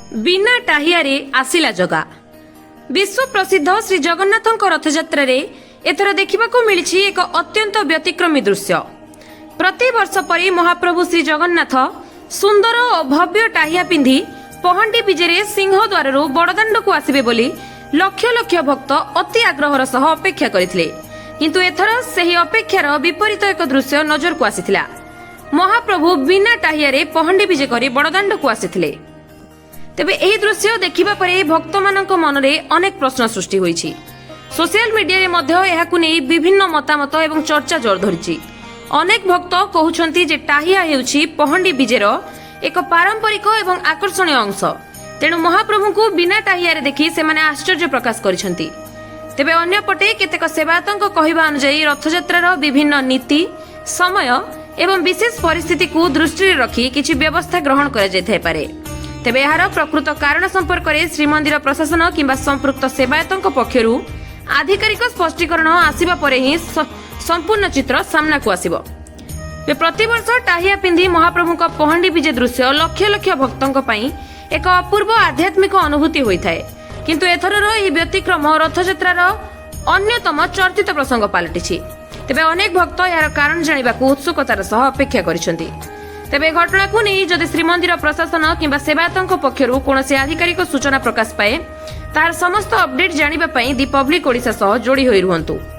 बिना टाहियारे आसिला जगा। विश्व प्रसिद्ध श्री जगन्नाथ रथयात्रा एथर देखा मिली एक अत्यंत व्यतिक्रमी दृश्य। प्रति वर्ष परी महाप्रभु श्री जगन्नाथ सुंदर और भव्य टाहिया पिंधि पहंडी विजेरे सिंहद्वार बड़दाण्ड को आसबे बोली लक्ष लक्ष भक्त अति आग्रहर सह अपेक्षा करथिले, किंतु एथर सही अपेक्षार विपरीत एक दृश्य नजर को आसीथिला। महाप्रभु बिना टाहियारे पहंडी विजे करी बड़दाण्ड को आसीथिले। तेबे एही दृश्य देखिबा परे भक्त मानक मनरे अनेक प्रश्न सृष्टि होईछि। सोशल मीडिया रे मध्य एहाकु नै विभिन्न मतामत एवं चर्चा जोर धरिछि। अनेक भक्त कहउछन्ति जे टाहिया हेउछि पहंडी विजेर एक पारंपरिक एवं आकर्षणीय अंश, तेणु महाप्रभु को बिना टाहियारे देखि सेमाने आश्चर्य प्रकाश करिसन्ति। तेबे अन्य पटे केतेक सेवायतଙ୍କ कहवा अनुसार रथयात्रार विभिन्न नीति समय एवं विशेष परिस्थिति को दृष्टि रखी किछि व्यवस्था ग्रहण करा जाय पारे। तेबे यार प्रकृत कारण संपर्क में श्रीमंदिर प्रशासन किंबा संपृक्त सेवायतଙ୍କ पक्षरु आधिकारिक स्पष्टीकरण आसिबा परे ही संपूर्ण चित्र सामना को आसिबो। प्रतिवर्ष टाहिया पिंधि महाप्रभु पहंडी विजे दृश्य लक्ष लक्ष भक्तों एक अपूर्व आध्यात्मिक अनुभूति होता है, किंतु एथरर यह व्यतिक्रम रथयात्रार अन्यतम चर्चित प्रसंग पलटि। तेबे अनेक भक्त यार कारण जानिबाकू उत्सुकतार सह अपेक्षा करिसेंति। तेबे घटना को नहीं जदि श्रीमंदिर प्रशासन किंबा सेवायतଙ୍କ पक्षरु कोनोसी आधिकारिक सूचना प्रकाश पाए तार समस्त अपडेट जानिबा पई दी पब्लिक ओडिशा सह जोड़ी होई रुहंतु।